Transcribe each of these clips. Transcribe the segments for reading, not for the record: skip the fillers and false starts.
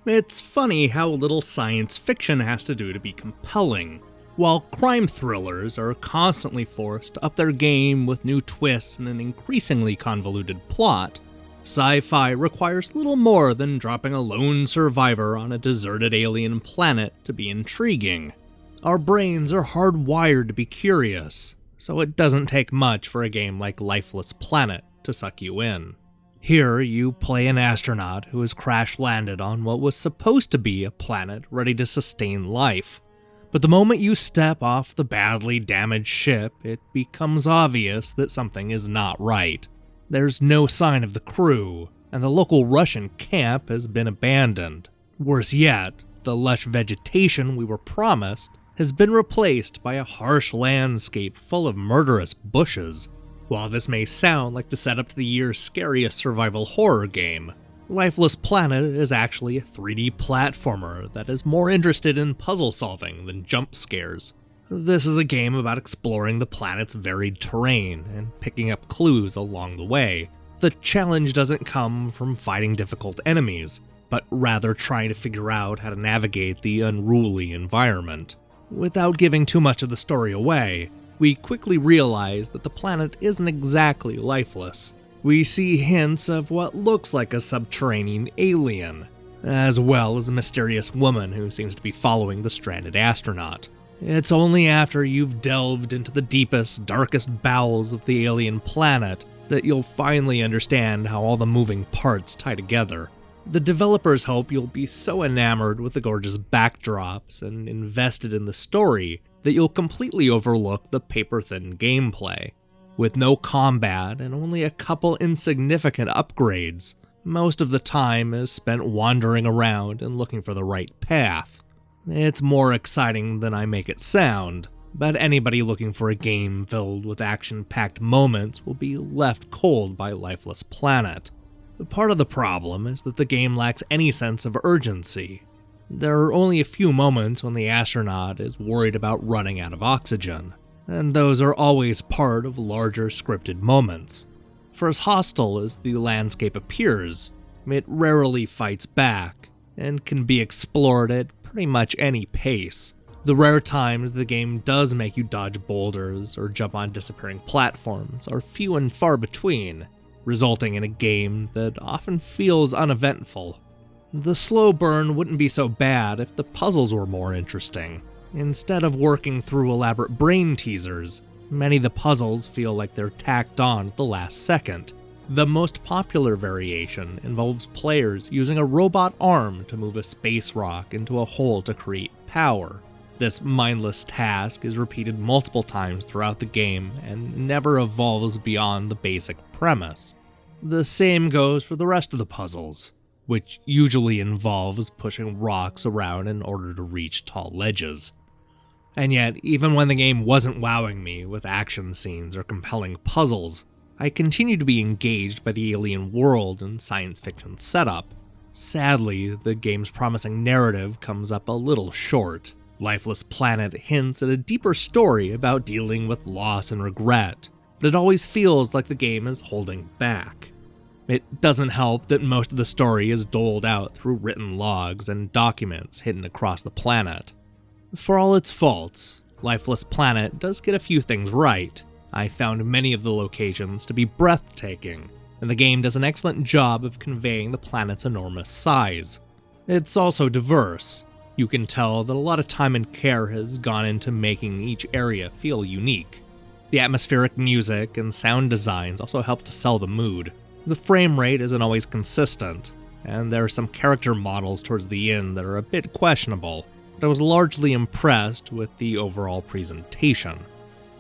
It's funny how little science fiction has to do to be compelling. While crime thrillers are constantly forced to up their game with new twists and an increasingly convoluted plot, sci-fi requires little more than dropping a lone survivor on a deserted alien planet to be intriguing. Our brains are hardwired to be curious, so it doesn't take much for a game like Lifeless Planet to suck you in. Here, you play an astronaut who has crash-landed on what was supposed to be a planet ready to sustain life. But the moment you step off the badly damaged ship, it becomes obvious that something is not right. There's no sign of the crew, and the local Russian camp has been abandoned. Worse yet, the lush vegetation we were promised has been replaced by a harsh landscape full of murderous bushes. While this may sound like the setup to the year's scariest survival horror game, Lifeless Planet is actually a 3D platformer that is more interested in puzzle solving than jump scares. This is a game about exploring the planet's varied terrain and picking up clues along the way. The challenge doesn't come from fighting difficult enemies, but rather trying to figure out how to navigate the unruly environment. Without giving too much of the story away, we quickly realize that the planet isn't exactly lifeless. We see hints of what looks like a subterranean alien, as well as a mysterious woman who seems to be following the stranded astronaut. It's only after you've delved into the deepest, darkest bowels of the alien planet that you'll finally understand how all the moving parts tie together. The developers hope you'll be so enamored with the gorgeous backdrops and invested in the story that you'll completely overlook the paper-thin gameplay. With no combat and only a couple insignificant upgrades, most of the time is spent wandering around and looking for the right path. It's more exciting than I make it sound, but anybody looking for a game filled with action-packed moments will be left cold by Lifeless Planet. Part of the problem is that the game lacks any sense of urgency. There are only a few moments when the astronaut is worried about running out of oxygen, and those are always part of larger scripted moments. For as hostile as the landscape appears, it rarely fights back, and can be explored at pretty much any pace. The rare times the game does make you dodge boulders or jump on disappearing platforms are few and far between, resulting in a game that often feels uneventful. The slow burn wouldn't be so bad if the puzzles were more interesting. Instead of working through elaborate brain teasers, many of the puzzles feel like they're tacked on at the last second. The most popular variation involves players using a robot arm to move a space rock into a hole to create power. This mindless task is repeated multiple times throughout the game and never evolves beyond the basic premise. The same goes for the rest of the puzzles, which usually involves pushing rocks around in order to reach tall ledges. And yet, even when the game wasn't wowing me with action scenes or compelling puzzles, I continued to be engaged by the alien world and science fiction setup. Sadly, the game's promising narrative comes up a little short. Lifeless Planet hints at a deeper story about dealing with loss and regret, but it always feels like the game is holding back. It doesn't help that most of the story is doled out through written logs and documents hidden across the planet. For all its faults, Lifeless Planet does get a few things right. I found many of the locations to be breathtaking, and the game does an excellent job of conveying the planet's enormous size. It's also diverse. You can tell that a lot of time and care has gone into making each area feel unique. The atmospheric music and sound designs also help to sell the mood. The frame rate isn't always consistent, and there are some character models towards the end that are a bit questionable, but I was largely impressed with the overall presentation.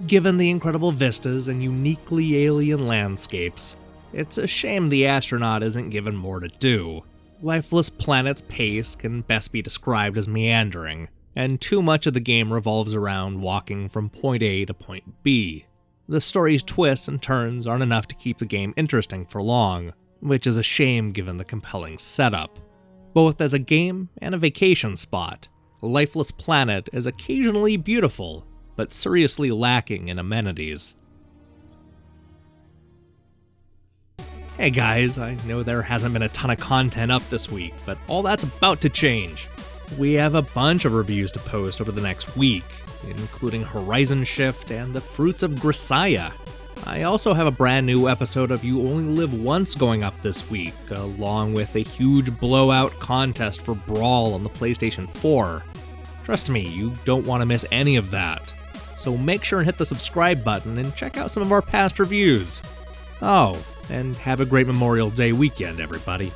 Given the incredible vistas and uniquely alien landscapes, it's a shame the astronaut isn't given more to do. Lifeless Planet's pace can best be described as meandering, and too much of the game revolves around walking from point A to point B. The story's twists and turns aren't enough to keep the game interesting for long, which is a shame given the compelling setup. Both as a game and a vacation spot, Lifeless Planet is occasionally beautiful, but seriously lacking in amenities. Hey guys, I know there hasn't been a ton of content up this week, but all that's about to change. We have a bunch of reviews to post over the next week, including Horizon Shift and The Fruits of Grisaya. I also have a brand new episode of You Only Live Once going up this week, along with a huge blowout contest for Brawl on the PlayStation 4. Trust me, you don't want to miss any of that. So make sure and hit the subscribe button and check out some of our past reviews. Oh, and have a great Memorial Day weekend, everybody.